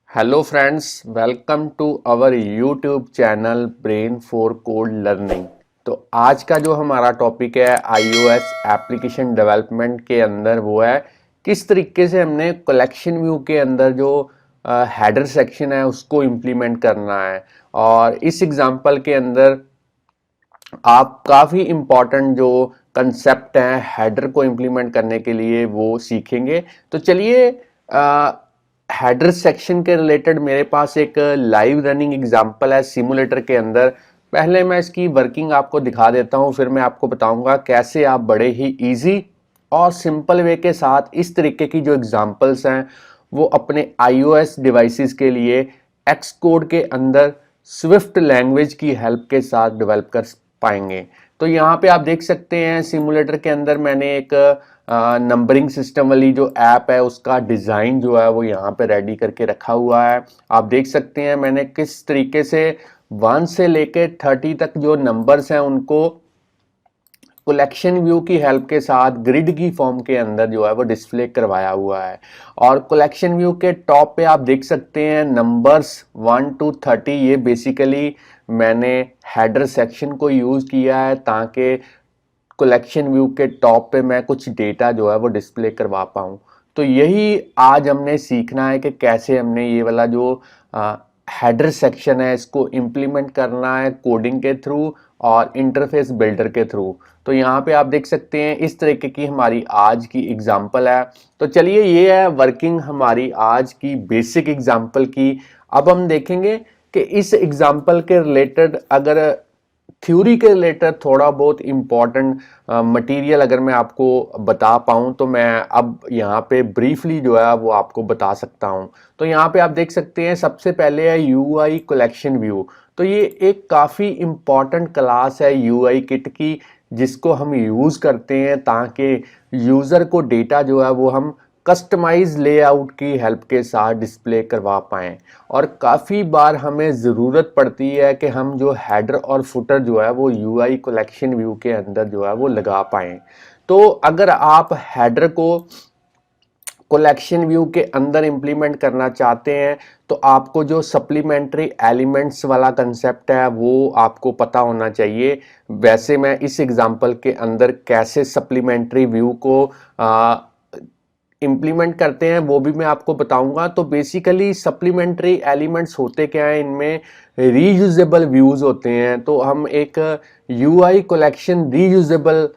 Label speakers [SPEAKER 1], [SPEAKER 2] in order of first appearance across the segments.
[SPEAKER 1] Hello friends, welcome to our YouTube channel Brain for Code learning. तो आज का जो हमारा टॉपिक है iOS एप्लीकेशन डेवलपमेंट के अंदर वो है किस तरीके से हमने कलेक्शन व्यू के अंदर जो हेडर सेक्शन है उसको इम्प्लीमेंट करना है। और इस एग्जांपल के अंदर आप काफ़ी इम्पॉर्टेंट जो कंसेप्ट हैं हेडर को इम्प्लीमेंट करने के लिए वो सीखेंगे। तो चलिए हेडर सेक्शन के रिलेटेड मेरे पास एक लाइव रनिंग एग्जांपल है सिमुलेटर के अंदर। पहले मैं इसकी वर्किंग आपको दिखा देता हूँ, फिर मैं आपको बताऊंगा कैसे आप बड़े ही इजी और सिंपल वे के साथ इस तरीके की जो एग्जांपल्स हैं वो अपने iOS डिवाइसेस के लिए एक्स कोड के अंदर स्विफ्ट लैंग्वेज की हेल्प के साथ डेवलप कर पाएंगे। तो यहाँ पे आप देख सकते हैं सिमुलेटर के अंदर मैंने एक नंबरिंग सिस्टम वाली जो ऐप है उसका डिज़ाइन जो है वो यहाँ पे रेडी करके रखा हुआ है। आप देख सकते हैं मैंने किस तरीके से 1 से लेके 30 तक जो नंबर्स हैं उनको कलेक्शन व्यू की हेल्प के साथ ग्रिड की फॉर्म के अंदर जो है वो डिस्प्ले करवाया हुआ है। और कलेक्शन व्यू के टॉप पे आप देख सकते हैं नंबर्स 1 to 30। ये बेसिकली मैंने हेडर सेक्शन को यूज़ किया है ताकि कलेक्शन व्यू के टॉप पे मैं कुछ डेटा जो है वो डिस्प्ले करवा पाऊँ। तो यही आज हमने सीखना है कि कैसे हमने ये वाला जो हेडर सेक्शन है इसको इम्प्लीमेंट करना है कोडिंग के थ्रू और इंटरफेस बिल्डर के थ्रू। तो यहाँ पे आप देख सकते हैं इस तरीके की हमारी आज की एग्जांपल है। तो चलिए ये है वर्किंग हमारी आज की बेसिक एग्जांपल की। अब हम देखेंगे कि इस एग्जांपल के रिलेटेड अगर थ्योरी के रिलेटेड थोड़ा बहुत इम्पॉर्टेंट मटेरियल अगर मैं आपको बता पाऊँ तो मैं अब यहाँ पे ब्रीफली जो है वो आपको बता सकता हूँ। तो यहाँ पे आप देख सकते हैं सबसे पहले है UI कलेक्शन व्यू। तो ये एक काफ़ी इम्पॉर्टेंट क्लास है UI किट की जिसको हम यूज़ करते हैं ताकि यूज़र को डेटा जो है वो हम कस्टमाइज लेआउट की हेल्प के साथ डिस्प्ले करवा पाएँ। और काफ़ी बार हमें ज़रूरत पड़ती है कि हम जो हेडर और फुटर जो है वो UI कलेक्शन व्यू के अंदर जो है वो लगा पाएँ। तो अगर आप हेडर को कलेक्शन व्यू के अंदर इंप्लीमेंट करना चाहते हैं तो आपको जो सप्लीमेंट्री एलिमेंट्स वाला कंसेप्ट है वो आपको पता होना चाहिए। वैसे मैं इस एग्जांपल के अंदर कैसे सप्लीमेंट्री व्यू को इम्प्लीमेंट करते हैं वो भी मैं आपको बताऊंगा। तो बेसिकली सप्लीमेंट्री एलिमेंट्स होते क्या हैं, इनमें रीयूजेबल व्यूज होते हैं। तो हम एक UI कलेक्शन रीयूजेबल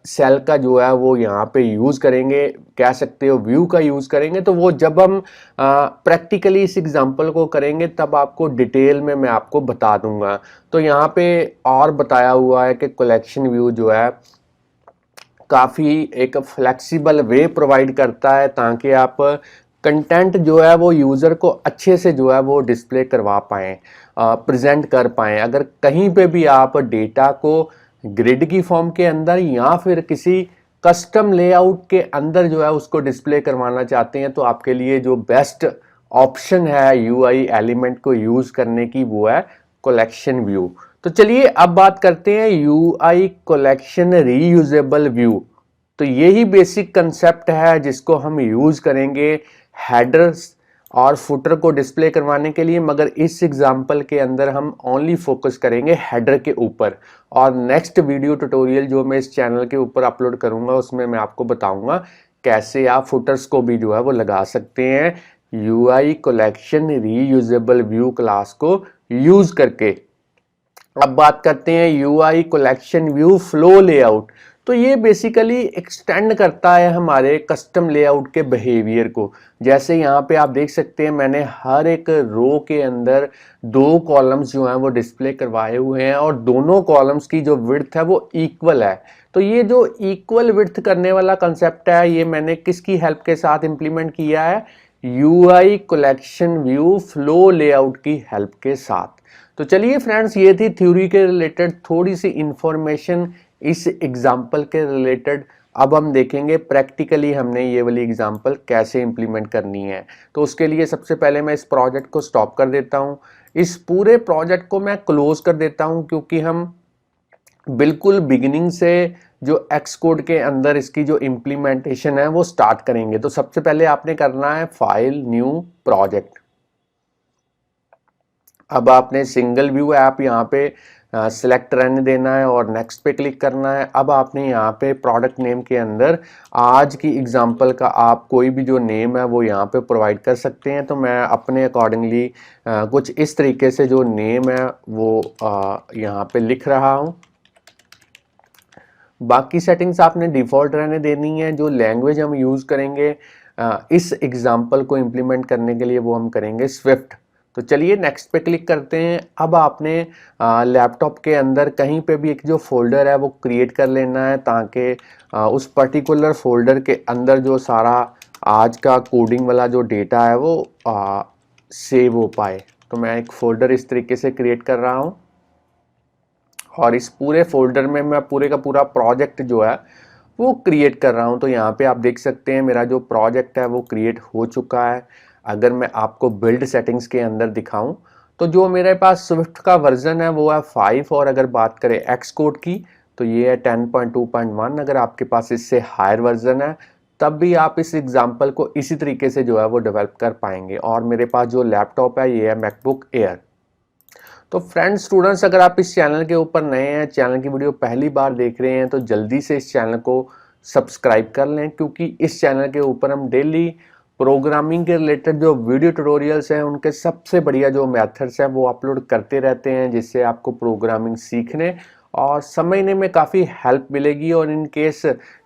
[SPEAKER 1] सेल का जो है वो यहाँ पे यूज़ करेंगे, कह सकते हो व्यू का यूज़ करेंगे। तो वो जब हम प्रैक्टिकली इस एग्जांपल को करेंगे तब आपको डिटेल में मैं आपको बता दूंगा। तो यहाँ पे और बताया हुआ है कि कलेक्शन व्यू जो है काफ़ी एक फ्लेक्सिबल वे प्रोवाइड करता है ताकि आप कंटेंट जो है वो यूज़र को अच्छे से जो है वो डिस्प्ले करवा पाएँ, प्रेजेंट कर पाएँ। अगर कहीं पे भी आप डेटा को ग्रिड की फॉर्म के अंदर या फिर किसी कस्टम लेआउट के अंदर जो है उसको डिस्प्ले करवाना चाहते हैं तो आपके लिए जो बेस्ट ऑप्शन है UI एलिमेंट को यूज़ करने की वो है कलेक्शन व्यू। तो चलिए अब बात करते हैं UI कलेक्शन रीयूजेबल व्यू। तो यही बेसिक कंसेप्ट है जिसको हम यूज करेंगे हेडर्स और फुटर को डिस्प्ले करवाने के लिए, मगर इस एग्जांपल के अंदर हम ओनली फोकस करेंगे हेडर के ऊपर। और नेक्स्ट वीडियो ट्यूटोरियल जो मैं इस चैनल के ऊपर अपलोड करूंगा उसमें मैं आपको बताऊंगा कैसे आप फुटर्स को भी जो है वो लगा सकते हैं UI collection reusable view class को यूज करके। अब बात करते हैं UI collection view flow layout. तो ये बेसिकली एक्सटेंड करता है हमारे कस्टम लेआउट के बिहेवियर को। जैसे यहाँ पे आप देख सकते हैं मैंने हर एक रो के अंदर 2 कॉलम्स जो हैं वो डिस्प्ले करवाए हुए हैं और दोनों कॉलम्स की जो विड्थ है वो इक्वल है। तो ये जो इक्वल विड्थ करने वाला कंसेप्ट है ये मैंने किसकी हेल्प के साथ इंप्लीमेंट किया है, UI collection view flow layout की हेल्प के साथ। तो चलिए फ्रेंड्स, ये थी थ्योरी के रिलेटेड थोड़ी सी इंफॉर्मेशन इस एग्जाम्पल के रिलेटेड। अब हम देखेंगे प्रैक्टिकली हमने ये वाली एग्जाम्पल कैसे इंप्लीमेंट करनी है। तो उसके लिए सबसे पहले मैं इस प्रोजेक्ट को स्टॉप कर देता हूँ, इस पूरे प्रोजेक्ट को मैं क्लोज कर देता हूँ क्योंकि हम बिल्कुल बिगिनिंग से जो एक्स कोड के अंदर इसकी जो इम्प्लीमेंटेशन है वो स्टार्ट करेंगे। तो सबसे पहले आपने करना है फाइल न्यू प्रोजेक्ट। अब आपने सिंगल व्यू ऐप यहाँ पे सिलेक्ट रहने देना है और नेक्स्ट पे क्लिक करना है। अब आपने यहाँ पे प्रोडक्ट नेम के अंदर आज की एग्जांपल का आप कोई भी जो नेम है वो यहाँ पे प्रोवाइड कर सकते हैं। तो मैं अपने अकॉर्डिंगली कुछ इस तरीके से जो नेम है वो यहाँ पे लिख रहा हूँ। बाकी सेटिंग्स आपने डिफ़ॉल्ट रहने देनी है। जो लैंग्वेज हम यूज़ करेंगे इस एग्जांपल को इम्प्लीमेंट करने के लिए वो हम करेंगे स्विफ्ट। तो चलिए नेक्स्ट पे क्लिक करते हैं। अब आपने लैपटॉप के अंदर कहीं पे भी एक जो फोल्डर है वो क्रिएट कर लेना है ताकि उस पर्टिकुलर फोल्डर के अंदर जो सारा आज का कोडिंग वाला जो डेटा है वो सेव हो पाए। तो मैं एक फोल्डर इस तरीके से क्रिएट कर रहा हूँ और इस पूरे फोल्डर में मैं पूरे का पूरा प्रोजेक्ट जो है वो क्रिएट कर रहा हूँ। तो यहाँ पे आप देख सकते हैं मेरा जो प्रोजेक्ट है वो क्रिएट हो चुका है। अगर मैं आपको बिल्ड सेटिंग्स के अंदर दिखाऊं तो जो मेरे पास स्विफ्ट का वर्जन है वो है 5 और अगर बात करें एक्स कोड की तो ये है 10.2.1। अगर आपके पास इससे हायर वर्जन है तब भी आप इस एग्जाम्पल को इसी तरीके से जो है वो डेवलप कर पाएंगे। और मेरे पास जो लैपटॉप है ये है मैकबुक एयर। तो फ्रेंड्स स्टूडेंट्स, अगर आप इस चैनल के ऊपर नए हैं, चैनल की वीडियो पहली बार देख रहे हैं तो जल्दी से इस चैनल को सब्सक्राइब कर लें, क्योंकि इस चैनल के ऊपर हम डेली प्रोग्रामिंग के रिलेटेड जो वीडियो ट्यूटोरियल्स हैं उनके सबसे बढ़िया जो मेथड्स हैं वो अपलोड करते रहते हैं, जिससे आपको प्रोग्रामिंग सीखने और समझने में काफ़ी हेल्प मिलेगी। और इन केस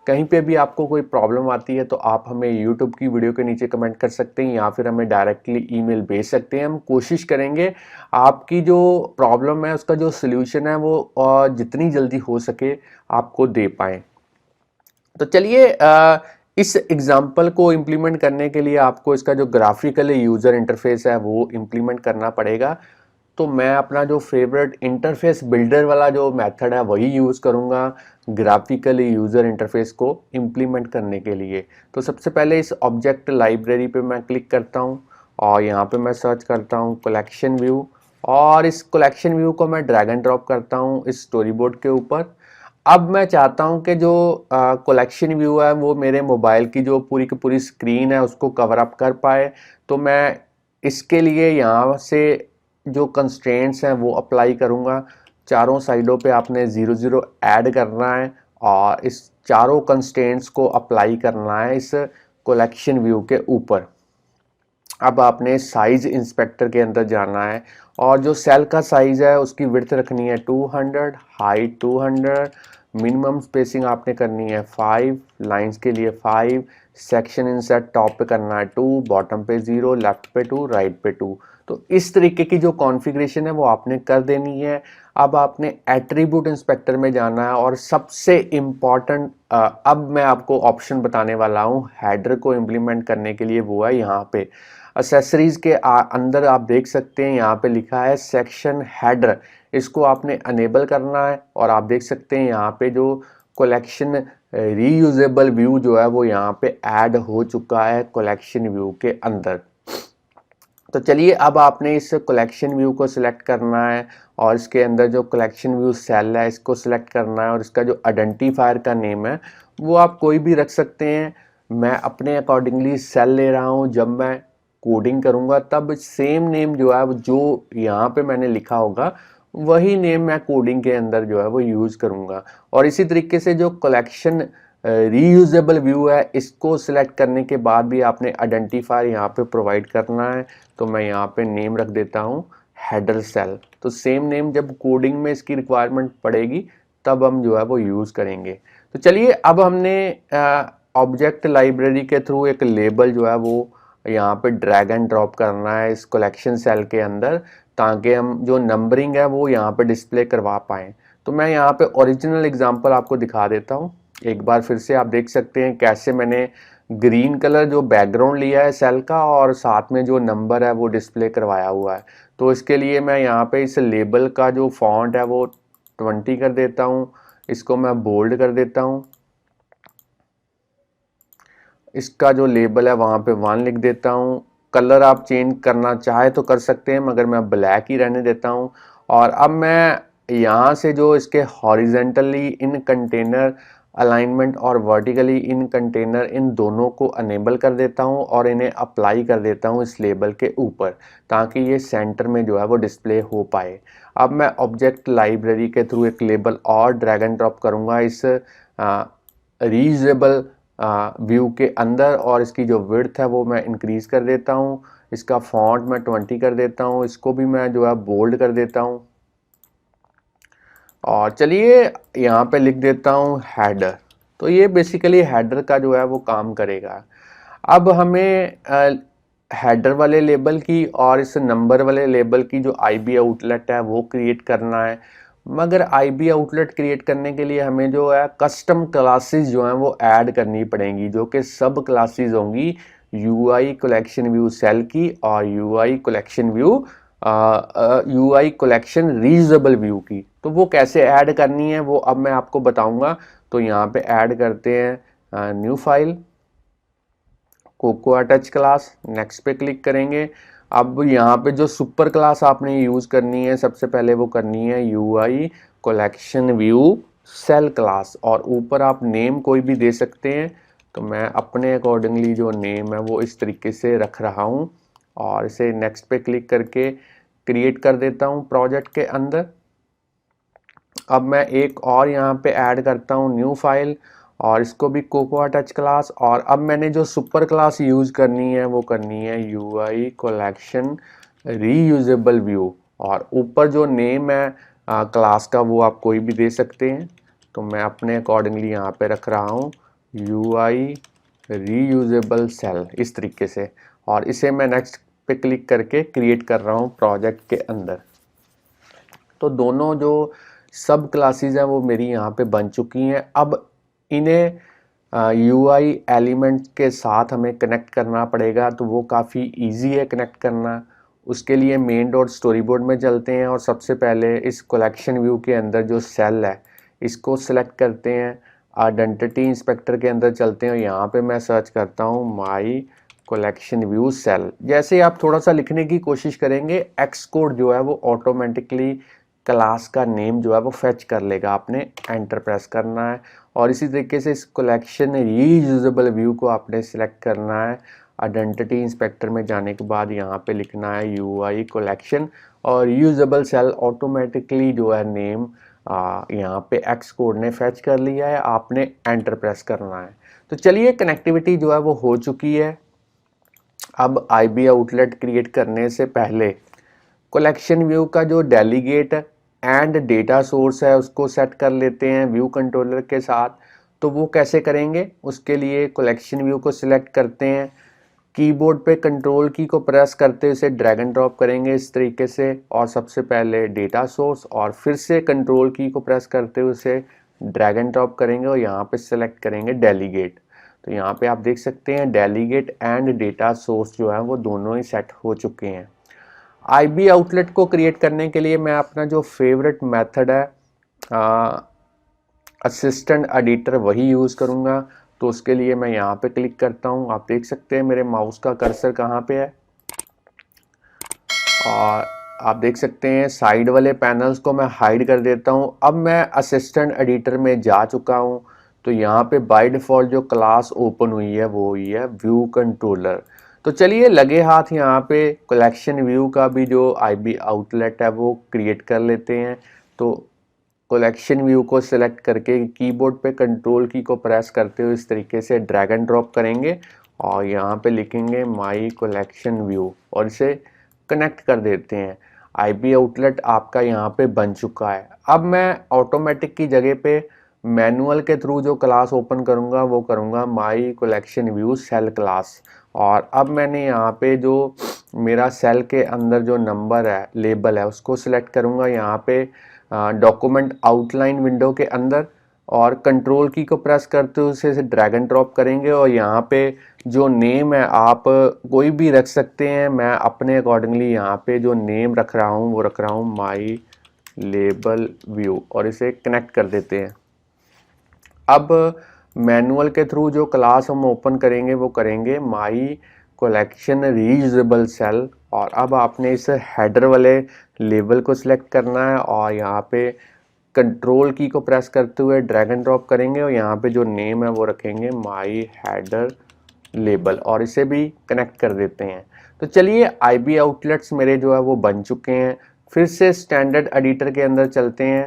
[SPEAKER 1] कहीं पे भी आपको कोई प्रॉब्लम आती है तो आप हमें यूट्यूब की वीडियो के नीचे कमेंट कर सकते हैं या फिर हमें डायरेक्टली ईमेल भेज सकते हैं। हम कोशिश करेंगे आपकी जो प्रॉब्लम है उसका जो सल्यूशन है वो जितनी जल्दी हो सके आपको दे पाएँ। तो चलिए इस एग्जाम्पल को इम्प्लीमेंट करने के लिए आपको इसका जो ग्राफिकल यूज़र इंटरफेस है वो इम्प्लीमेंट करना पड़ेगा। तो मैं अपना जो फेवरेट इंटरफेस बिल्डर वाला जो मेथड है वही यूज़ करूँगा ग्राफिकल यूज़र इंटरफेस को इम्प्लीमेंट करने के लिए। तो सबसे पहले इस ऑब्जेक्ट लाइब्रेरी पे मैं क्लिक करता हूँ और यहाँ पे मैं सर्च करता हूँ कलेक्शन व्यू, और इस कलेक्शन व्यू को मैं ड्रैग एंड ड्रॉप करता हूँ इस स्टोरी बोर्ड के ऊपर। अब मैं चाहता हूं कि जो कलेक्शन व्यू है वो मेरे मोबाइल की जो पूरी की पूरी स्क्रीन है उसको कवर अप कर पाए। तो मैं इसके लिए यहाँ से जो कंस्ट्रेंट्स हैं वो अप्लाई करूँगा। चारों साइडों पे आपने 0 0 ऐड करना है और इस चारों कंस्ट्रेंट्स को अप्लाई करना है इस कलेक्शन व्यू के ऊपर। अब आपने साइज इंस्पेक्टर के अंदर जाना है और जो सेल का साइज है उसकी विड्थ रखनी है 200, हाइट 200, मिनिमम स्पेसिंग आपने करनी है 5, लाइंस के लिए 5, सेक्शन इंसर्ट टॉप पे करना है 2, बॉटम पे 0, लेफ्ट पे 2, राइट पे 2। तो इस तरीके की जो कॉन्फ़िगरेशन है वो आपने कर देनी है। अब आपने एट्रीब्यूट इंस्पेक्टर में जाना है और सबसे इम्पॉर्टेंट अब मैं आपको ऑप्शन बताने वाला हूँ हेडर को इम्प्लीमेंट करने के लिए, वो है यहाँ पे एसेसरीज के अंदर आप देख सकते हैं यहाँ पे लिखा है सेक्शन हेडर। इसको आपने अनेबल करना है और आप देख सकते हैं यहाँ पे जो कलेक्शन रीयूजेबल व्यू जो है वो यहाँ पे ऐड हो चुका है कलेक्शन व्यू के अंदर। तो चलिए अब आपने इस कलेक्शन व्यू को सिलेक्ट करना है और इसके अंदर जो कलेक्शन व्यू सेल है इसको सिलेक्ट करना है और इसका जो आइडेंटिफायर का नेम है वो आप कोई भी रख सकते हैं। मैं अपने अकॉर्डिंगली सेल ले रहा हूँ। जब मैं कोडिंग करूँगा तब सेम नेम जो है जो यहाँ पे मैंने लिखा होगा वही नेम मैं कोडिंग के अंदर जो है वो यूज़ करूँगा। और इसी तरीके से जो कलेक्शन रीयूजेबल व्यू है इसको सिलेक्ट करने के बाद भी आपने आइडेंटिफायर यहाँ पे प्रोवाइड करना है। तो मैं यहाँ पे नेम रख देता हूँ हेडर सेल। तो सेम नेम जब कोडिंग में इसकी रिक्वायरमेंट पड़ेगी तब हम जो है वो यूज़ करेंगे। तो चलिए अब हमने ऑब्जेक्ट लाइब्रेरी के थ्रू एक लेबल जो है वो यहाँ पे ड्रैग एंड ड्रॉप करना है इस कलेक्शन सेल के अंदर, ताकि हम जो नंबरिंग है वो यहाँ पे डिस्प्ले करवा पाएँ। तो मैं यहाँ पे ओरिजिनल एग्जांपल आपको दिखा देता हूँ। एक बार फिर से आप देख सकते हैं कैसे मैंने ग्रीन कलर जो बैकग्राउंड लिया है सेल का और साथ में जो नंबर है वो डिस्प्ले करवाया हुआ है। तो इसके लिए मैं यहाँ पे इस लेबल का जो फॉन्ट है वो 20 कर देता हूँ, इसको मैं बोल्ड कर देता हूँ। इसका जो लेबल है वहाँ पे 1 लिख देता हूँ। कलर आप चेंज करना चाहे तो कर सकते हैं मगर मैं ब्लैक ही रहने देता हूँ। और अब मैं यहाँ से जो इसके हॉरिजेंटली इन कंटेनर अलाइनमेंट और वर्टिकली इन कंटेनर, इन दोनों को अनेबल कर देता हूँ और इन्हें अप्लाई कर देता हूँ इस लेबल के ऊपर, ताकि ये सेंटर में जो है वो डिस्प्ले हो पाए। अब मैं ऑब्जेक्ट लाइब्रेरी के थ्रू एक लेबल और ड्रैग एंड ड्रॉप करूँगा इस रीयूजेबल व्यू के अंदर, और इसकी जो विड्थ है वो मैं इंक्रीज कर देता हूँ। इसका फॉन्ट मैं 20 कर देता हूँ, इसको भी मैं जो है बोल्ड कर देता हूँ। और चलिए यहाँ पे लिख देता हूँ हेडर। तो ये बेसिकली हेडर का जो है वो काम करेगा। अब हमें हेडर वाले लेबल की और इस नंबर वाले लेबल की जो आईबी आउटलेट है वो क्रिएट करना है। मगर आईबी आउटलेट क्रिएट करने के लिए हमें जो है कस्टम क्लासेस जो हैं वो ऐड करनी पड़ेंगी, जो कि सब क्लासेस होंगी यूआई कलेक्शन व्यू सेल की और UI collection view UI collection reusable view की। तो वो कैसे ऐड करनी है वो अब मैं आपको बताऊंगा। तो यहाँ पे ऐड करते हैं new file, cocoa touch class, next पे क्लिक करेंगे। अब यहाँ पे जो सुपर क्लास आपने यूज करनी है सबसे पहले वो करनी है UI collection view cell class, और ऊपर आप नेम कोई भी दे सकते हैं। तो मैं अपने अकॉर्डिंगली जो नेम है वो इस तरीके से रख रहा हूँ, और इसे नेक्स्ट पे क्लिक करके क्रिएट कर देता हूँ प्रोजेक्ट के अंदर। अब मैं एक और यहाँ पे ऐड करता हूँ न्यू फाइल, और इसको भी कोकोआ टच क्लास, और अब मैंने जो सुपर क्लास यूज करनी है वो करनी है यूआई कलेक्शन रीयूजेबल व्यू, और ऊपर जो नेम है क्लास का वो आप कोई भी दे सकते हैं। तो मैं अपने अकॉर्डिंगली यहाँ पे रख रहा हूँ यूआई रीयूजेबल सेल इस तरीके से, और इसे मैं नेक्स्ट पे क्लिक करके क्रिएट कर रहा हूँ प्रोजेक्ट के अंदर। तो दोनों जो सब क्लासेस हैं वो मेरी यहाँ पे बन चुकी हैं। अब इन्हें यूआई एलिमेंट के साथ हमें कनेक्ट करना पड़ेगा, तो वो काफ़ी इजी है कनेक्ट करना। उसके लिए मेन डॉट स्टोरी बोर्ड में चलते हैं, और सबसे पहले इस कलेक्शन व्यू के अंदर जो सेल है इसको सिलेक्ट करते हैं। आइडेंटिटी इंस्पेक्टर के अंदर चलते हैं, और यहाँ पे मैं सर्च करता हूँ माई कलेक्शन व्यू सेल। जैसे आप थोड़ा सा लिखने की कोशिश करेंगे, एक्स कोड जो है वो ऑटोमेटिकली क्लास का नेम जो है वो फेच कर लेगा, आपने एंटर प्रेस करना है। और इसी तरीके से इस कलेक्शन रीयूजेबल व्यू को आपने सिलेक्ट करना है। आइडेंटिटी इंस्पेक्टर में जाने के बाद यहाँ पे लिखना है यूआई कलेक्शन, और रीयूजेबल सेल ऑटोमेटिकली जो है नेम यहाँ पे एक्स कोड ने फेच कर लिया है, आपने एंटर प्रेस करना है। तो चलिए कनेक्टिविटी जो है वो हो चुकी है। अब आईबी आउटलेट क्रिएट करने से पहले कलेक्शन व्यू का जो डेलीगेट एंड डेटा सोर्स है उसको सेट कर लेते हैं व्यू कंट्रोलर के साथ। तो वो कैसे करेंगे, उसके लिए कलेक्शन व्यू को सिलेक्ट करते हैं, कीबोर्ड पे कंट्रोल की को प्रेस करते हुए इसे ड्रैग एंड ड्रॉप करेंगे इस तरीके से, और सबसे पहले डेटा सोर्स, और फिर से कंट्रोल की को प्रेस करते हुए उसे ड्रैग एंड ड्रॉप करेंगे, और यहाँ पे सिलेक्ट करेंगे डेलीगेट। तो यहाँ पे आप देख सकते हैं डेलीगेट एंड डेटा सोर्स जो है वो दोनों ही सेट हो चुके हैं। आईबी आउटलेट को क्रिएट करने के लिए मैं अपना जो फेवरेट मेथड है असिस्टेंट एडिटर वही यूज़ करूँगा। तो उसके लिए मैं यहाँ पे क्लिक करता हूँ, आप देख सकते हैं मेरे माउस का कर्सर कहाँ पे है, और आप देख सकते हैं साइड वाले पैनल्स को मैं हाइड कर देता हूँ। अब मैं असिस्टेंट एडिटर में जा चुका हूँ। तो यहाँ पे बाय डिफ़ॉल्ट जो क्लास ओपन हुई है वो हुई है व्यू कंट्रोलर। तो चलिए लगे हाथ यहाँ पे कलेक्शन व्यू का भी जो आईबी आउटलेट है वो क्रिएट कर लेते हैं। तो कलेक्शन व्यू को सिलेक्ट करके कीबोर्ड पे कंट्रोल की को प्रेस करते हुए इस तरीके से ड्रैग एंड ड्रॉप करेंगे, और यहाँ पे लिखेंगे माई कलेक्शन व्यू, और इसे कनेक्ट कर देते हैं। आईबी आउटलेट आपका यहाँ पे बन चुका है। अब मैं ऑटोमेटिक की जगह पे मैनुअल के थ्रू जो क्लास ओपन करूँगा वो करूँगा my collection view cell class. और अब मैंने यहाँ पे जो मेरा सेल के अंदर जो नंबर है लेबल है उसको सिलेक्ट करूँगा यहाँ पे डॉक्यूमेंट आउटलाइन विंडो के अंदर, और कंट्रोल की को प्रेस करते हुए उसे ड्रैग एंड ड्रॉप करेंगे, और यहाँ पे जो नेम है आप कोई भी रख सकते हैं। मैं अपने अकॉर्डिंगली यहाँ पे जो नेम रख रहा हूँ वो रख रहा हूँ माई लेबल व्यू, और इसे कनेक्ट कर देते हैं। अब मैनुअल के थ्रू जो क्लास हम ओपन करेंगे वो करेंगे माई कलेक्शन रीयूजेबल सेल, और अब आपने इस हेडर वाले लेबल को सिलेक्ट करना है, और यहाँ पे कंट्रोल की को प्रेस करते हुए ड्रैग एंड ड्रॉप करेंगे और यहाँ पे जो नेम है वो रखेंगे माई हेडर लेबल और इसे भी कनेक्ट कर देते हैं। तो चलिए आईबी आउटलेट्स मेरे जो है वो बन चुके हैं। फिर से स्टैंडर्ड एडिटर के अंदर चलते हैं,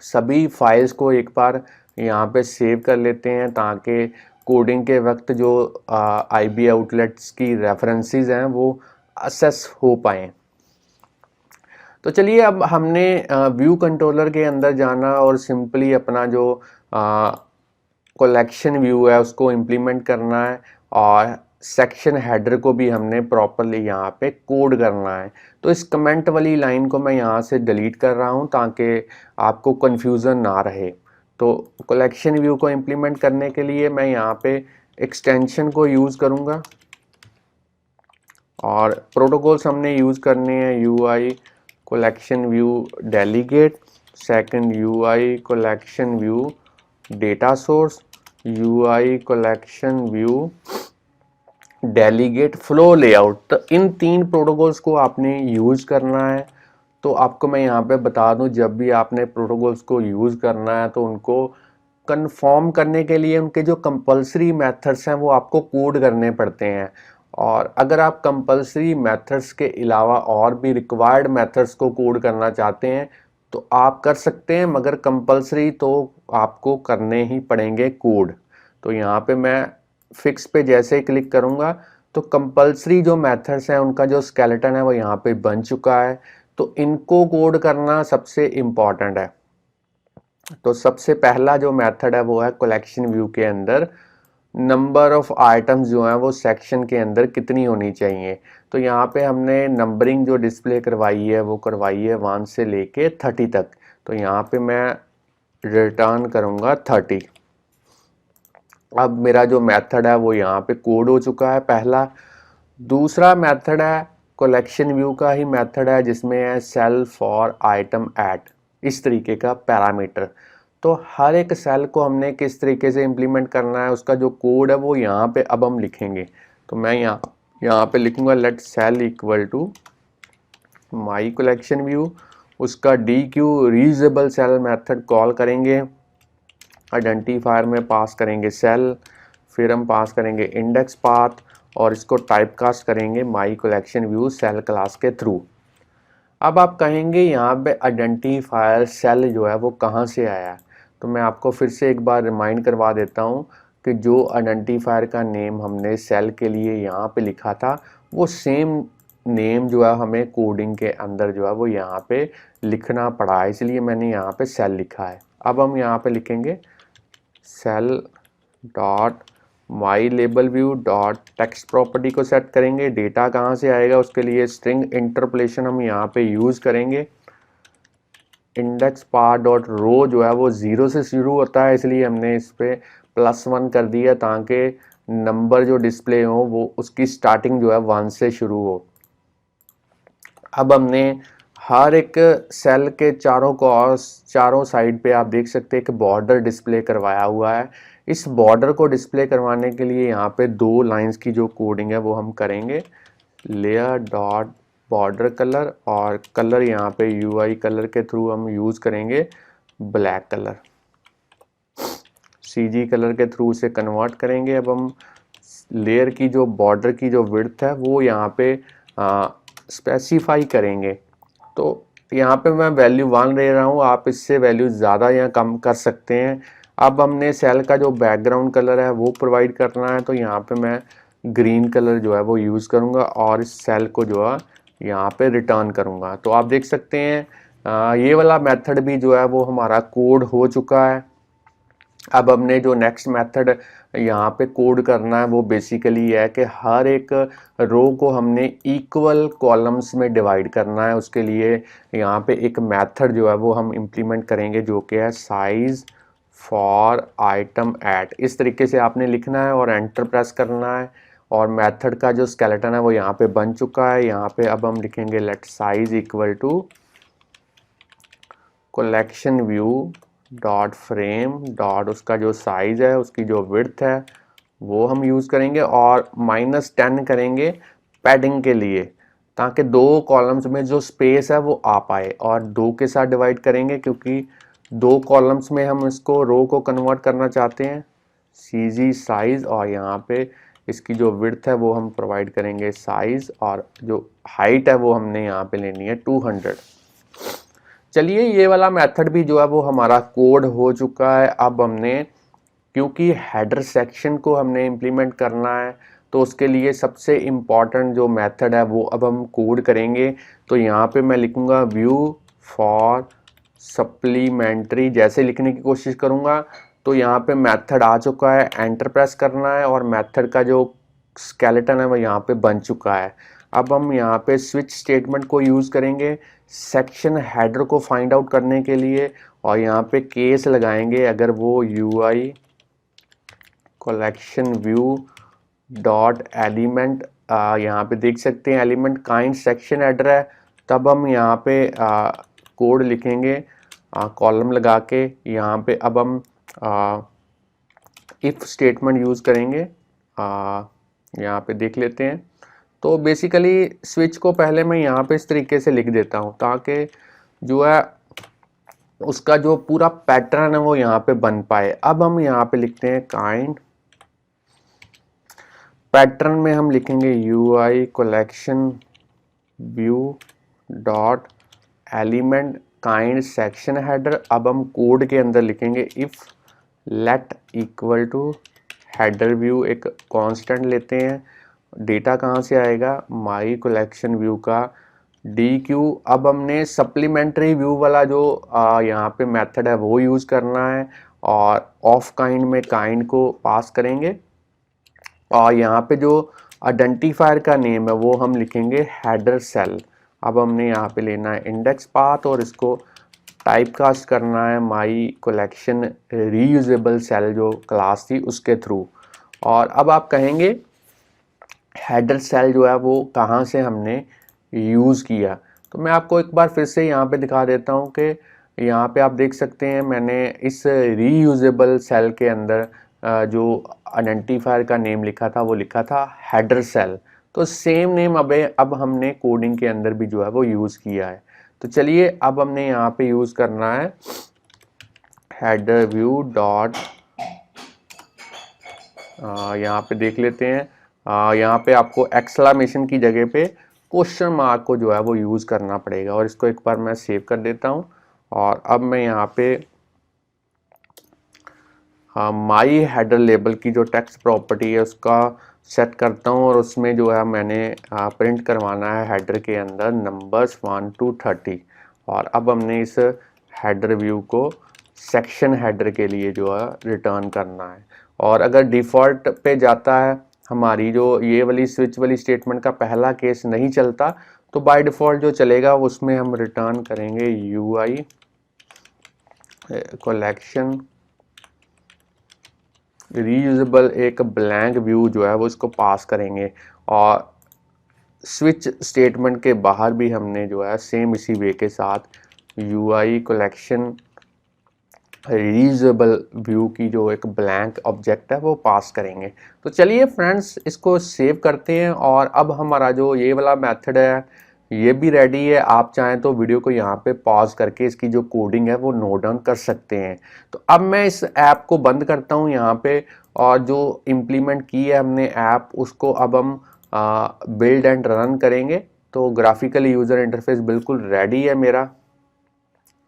[SPEAKER 1] सभी फाइल्स को एक बार यहाँ पे सेव कर लेते हैं ताकि कोडिंग के वक्त जो आईबी आउटलेट्स की रेफरेंसेस हैं वो असेस हो पाएँ। तो चलिए अब हमने व्यू कंट्रोलर के अंदर जाना और सिंपली अपना जो कलेक्शन व्यू है उसको इम्प्लीमेंट करना है और सेक्शन हेडर को भी हमने प्रॉपरली यहाँ पे कोड करना है। तो इस कमेंट वाली लाइन को मैं यहाँ से डिलीट कर रहा हूँ ताकि आपको कन्फ्यूज़न ना रहे। तो कलेक्शन व्यू को इम्प्लीमेंट करने के लिए मैं यहाँ पे एक्सटेंशन को यूज़ करूँगा और प्रोटोकॉल्स हमने यूज़ करने हैं UI collection view delegate, second UI collection view data source, UI collection view delegate flow layout. तो इन 3 प्रोटोकॉल्स को आपने यूज़ करना है। तो आपको मैं यहाँ पे बता दूँ, जब भी आपने प्रोटोकॉल्स को यूज़ करना है तो उनको कंफर्म करने के लिए उनके जो कंपलसरी मेथड्स हैं वो आपको कोड करने पड़ते हैं। और अगर आप कंपलसरी मेथड्स के अलावा और भी रिक्वायर्ड मेथड्स को कोड करना चाहते हैं तो आप कर सकते हैं, मगर कंपलसरी तो आपको करने ही पड़ेंगे कोड। तो यहाँ पे मैं फिक्स पे जैसे ही क्लिक करूँगा तो कंपलसरी जो मेथड्स हैं उनका जो स्केलेटन है वो यहाँ पे बन चुका है। तो इनको कोड करना सबसे इम्पॉर्टेंट है। तो सबसे पहला जो मेथड है वो है कलेक्शन व्यू के अंदर नंबर ऑफ आइटम्स जो हैं वो सेक्शन के अंदर कितनी होनी चाहिए। तो यहाँ पे हमने नंबरिंग जो डिस्प्ले करवाई है वो करवाई है 1 से लेके 30 तक। तो यहाँ पे मैं रिटर्न करूँगा 30। अब मेरा जो मेथड है वो यहाँ पे कोड हो चुका है पहला। दूसरा मेथड है कलेक्शन व्यू का ही मेथड है जिसमें है सेल फॉर आइटम एट, इस तरीके का पैरामीटर। तो हर एक सेल को हमने किस तरीके से इम्प्लीमेंट करना है उसका जो कोड है वो यहाँ पे अब हम लिखेंगे। तो मैं यहाँ पे लिखूँगा let cell equal to my collection view, उसका DQ reusable cell method call करेंगे, आइडेंटिफायर में पास करेंगे सेल, फिर हम पास करेंगे इंडेक्स पाथ और इसको टाइपकास्ट करेंगे my collection view cell class के थ्रू। अब आप कहेंगे यहाँ पे आइडेंटिफायर सेल जो है वो कहाँ से आया है। तो मैं आपको फिर से एक बार रिमाइंड करवा देता हूँ कि जो आइडेंटिफायर का नेम हमने सेल के लिए यहाँ पे लिखा था वो सेम नेम जो है हमें कोडिंग के अंदर जो है वो यहाँ पे लिखना पड़ा है, इसलिए मैंने यहाँ पे सेल लिखा है। अब हम यहाँ पे लिखेंगे cell dot my label view dot text property को सेट करेंगे। डेटा कहाँ से आएगा उसके लिए स्ट्रिंग इंटरपोलेशन हम यहाँ पे यूज़ करेंगे। इंडेक्स पाथ डॉट रो जो है वो 0 से शुरू होता है, इसलिए हमने इस पे +1 कर दिया ताकि नंबर जो डिस्प्ले हो वो उसकी स्टार्टिंग जो है 1 से शुरू हो। अब हमने हर एक सेल के चारों साइड पे आप देख सकते हैं कि बॉर्डर डिस्प्ले करवाया हुआ है। इस बॉर्डर को डिस्प्ले करवाने के लिए यहाँ पे 2 लाइंस की जो कोडिंग है वो हम करेंगे, लेयर डॉट बॉर्डर कलर और कलर यहाँ पे UI कलर के थ्रू हम यूज़ करेंगे ब्लैक कलर, CG कलर के थ्रू से कन्वर्ट करेंगे। अब हम लेयर की जो बॉर्डर की जो विड्थ है वो यहाँ पे स्पेसिफाई करेंगे। तो यहाँ पे मैं वैल्यू 1 ले रहा हूँ, आप इससे वैल्यू ज़्यादा या कम कर सकते हैं। अब हमने सेल का जो बैकग्राउंड कलर है वो प्रोवाइड करना है, तो यहाँ पे मैं ग्रीन कलर जो है वो यूज़ करूँगा और इस सेल को जो है यहाँ पे रिटर्न करूँगा। तो आप देख सकते हैं ये वाला मेथड भी जो है वो हमारा कोड हो चुका है। अब हमने जो नेक्स्ट मेथड यहाँ पे कोड करना है वो बेसिकली है कि हर एक रो को हमने इक्वल कॉलम्स में डिवाइड करना है। उसके लिए यहाँ पे एक मेथड जो है वो हम इम्प्लीमेंट करेंगे जो कि है साइज फॉर आइटम एट। इस तरीके से आपने लिखना है और एंटर प्रेस करना है और मेथड का जो स्केलेटन है वो यहाँ पे बन चुका है। यहाँ पे अब हम लिखेंगे let size equal to collection view dot frame dot उसका जो साइज है उसकी जो विड्थ है वो हम यूज़ करेंगे और -10 करेंगे पैडिंग के लिए। ताकि 2 कॉलम्स में जो स्पेस है वो आ पाए, और 2 के साथ डिवाइड करेंगे क्योंकि 2 कॉलम्स में हम इसको रो को कन्वर्ट करना चाहते हैं। CG साइज, और यहाँ पे इसकी जो विड्थ है वो हम प्रोवाइड करेंगे साइज, और जो हाइट है वो हमने यहाँ पे लेनी है 200। चलिए ये वाला मेथड भी जो है वो हमारा कोड हो चुका है। अब हमने, क्योंकि हेडर सेक्शन को हमने इम्प्लीमेंट करना है, तो उसके लिए सबसे इम्पॉर्टेंट जो मेथड है वो अब हम कोड करेंगे। तो यहाँ पे मैं लिखूँगा व्यू फॉर सप्लीमेंट्री। जैसे लिखने की कोशिश करूँगा तो यहाँ पे मेथड आ चुका है, एंटर प्रेस करना है और मेथड का जो स्केलेटन है वो यहाँ पे बन चुका है। अब हम यहाँ पे स्विच स्टेटमेंट को यूज़ करेंगे सेक्शन हेडर को फाइंड आउट करने के लिए, और यहाँ पे केस लगाएंगे अगर वो UI collection view dot element, यहाँ पे देख सकते हैं एलिमेंट काइंड सेक्शन हेडर है, तब हम यहाँ पे कोड लिखेंगे कॉलम लगा के। यहाँ पे अब हम इफ स्टेटमेंट यूज़ करेंगे, यहाँ पे देख लेते हैं। तो बेसिकली स्विच को पहले मैं यहाँ पे इस तरीके से लिख देता हूँ ताकि जो है उसका जो पूरा पैटर्न है वो यहाँ पे बन पाए। अब हम यहाँ पे लिखते हैं काइंड, पैटर्न में हम लिखेंगे UI collection view dot element kind section header. अब हम कोड के अंदर लिखेंगे if let equal to header view, एक कांस्टेंट लेते हैं, डेटा कहाँ से आएगा माई कलेक्शन व्यू का DQ। अब हमने सप्लीमेंट्री व्यू वाला जो यहाँ पे मेथड है वो यूज़ करना है, और ऑफ काइंड में काइंड को पास करेंगे, और यहाँ पे जो आइडेंटिफायर का नेम है वो हम लिखेंगे हेडर सेल। अब हमने यहाँ पे लेना है इंडेक्स पाथ और इसको टाइप कास्ट करना है माई कलेक्शन रीयूजेबल सेल जो क्लास थी उसके थ्रू। और अब आप कहेंगे हेडर सेल जो है वो कहाँ से हमने यूज़ किया, तो मैं आपको एक बार फिर से यहाँ पे दिखा देता हूँ कि यहाँ पे आप देख सकते हैं मैंने इस रीयूजेबल सेल के अंदर जो आइडेंटिफायर का नेम लिखा था वो लिखा था हेडर सेल। तो सेम नेम अब हमने कोडिंग के अंदर भी जो है वो यूज़ किया है। तो चलिए अब हमने यहाँ पे यूज़ करना है हेडर व्यू डॉट, यहाँ पे देख लेते हैं, यहाँ पे आपको एक्सक्लेमेशन की जगह पे क्वेश्चन मार्क को जो है वो यूज़ करना पड़ेगा, और इसको एक बार मैं सेव कर देता हूँ। और अब मैं यहाँ पे माई हेडर लेबल की जो टेक्स्ट प्रॉपर्टी है उसका सेट करता हूँ, और उसमें जो है मैंने प्रिंट करवाना है हेडर के अंदर नंबर्स 1 to 30। और अब हमने इस हेडर व्यू को सेक्शन हेडर के लिए जो है रिटर्न करना है। और अगर डिफ़ॉल्ट पे जाता है हमारी जो ये वाली स्विच वाली स्टेटमेंट का पहला केस नहीं चलता, तो बाय डिफ़ॉल्ट जो चलेगा उसमें हम रिटर्न करेंगे UI कलेक्शन रीयूजेबल, एक ब्लैंक व्यू जो है वो इसको पास करेंगे। और स्विच स्टेटमेंट के बाहर भी हमने जो है सेम इसी वे के साथ UI कलेक्शन रीयूजेबल व्यू की जो एक ब्लैंक ऑब्जेक्ट है वो पास करेंगे। तो चलिए फ्रेंड्स इसको सेव करते हैं, और अब हमारा जो ये वाला मेथड है ये भी रेडी है। आप चाहें तो वीडियो को यहाँ पे पॉज करके इसकी जो कोडिंग है वो नोट डाउन कर सकते हैं। तो अब मैं इस ऐप को बंद करता हूँ यहाँ पे, और जो इम्प्लीमेंट की है हमने ऐप उसको अब हम बिल्ड एंड रन करेंगे। तो ग्राफिकल यूज़र इंटरफेस बिल्कुल रेडी है मेरा।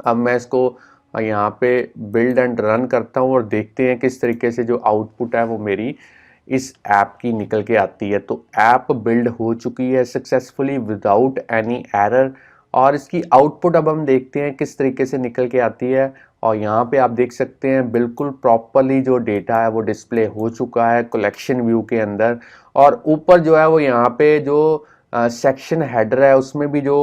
[SPEAKER 1] अब मैं इसको यहाँ पे बिल्ड एंड रन करता हूँ और देखते हैं किस तरीके से जो आउटपुट है वो मेरी इस ऐप की निकल के आती है। तो ऐप बिल्ड हो चुकी है सक्सेसफुली विदाउट एनी एरर, और इसकी आउटपुट अब हम देखते हैं किस तरीके से निकल के आती है। और यहाँ पे आप देख सकते हैं बिल्कुल प्रॉपरली जो डेटा है वो डिस्प्ले हो चुका है कलेक्शन व्यू के अंदर। और ऊपर जो है वो यहाँ पे जो सेक्शन हेडर है उसमें भी जो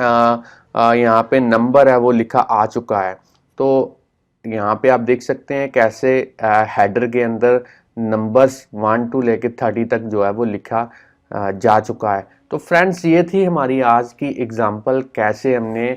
[SPEAKER 1] यहाँ पे नंबर है वो लिखा आ चुका है। तो यहाँ पे आप देख सकते हैं कैसे हेडर के अंदर नंबर्स 1 to लेके 30 तक जो है वो लिखा जा चुका है। तो फ्रेंड्स ये थी हमारी आज की एग्जांपल, कैसे हमने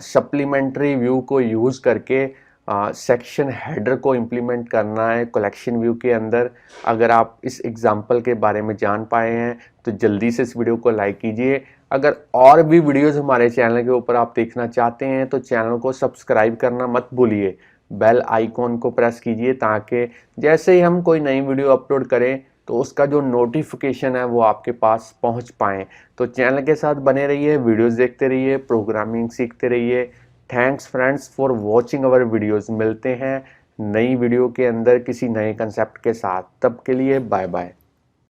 [SPEAKER 1] सप्लीमेंट्री व्यू को यूज़ करके सेक्शन हेडर को इम्प्लीमेंट करना है कलेक्शन व्यू के अंदर। अगर आप इस एग्जांपल के बारे में जान पाए हैं तो जल्दी से इस वीडियो को लाइक कीजिए। अगर और भी वीडियोस हमारे चैनल के ऊपर आप देखना चाहते हैं तो चैनल को सब्सक्राइब करना मत भूलिए, बेल आइकॉन को प्रेस कीजिए ताकि जैसे ही हम कोई नई वीडियो अपलोड करें तो उसका जो नोटिफिकेशन है वो आपके पास पहुंच पाए। तो चैनल के साथ बने रहिए, वीडियोस देखते रहिए, प्रोग्रामिंग सीखते रहिए। Thanks friends for watching our videos. मिलते हैं नई वीडियो के अंदर किसी नए कंसेप्ट के साथ, तब के लिए बाय बाय।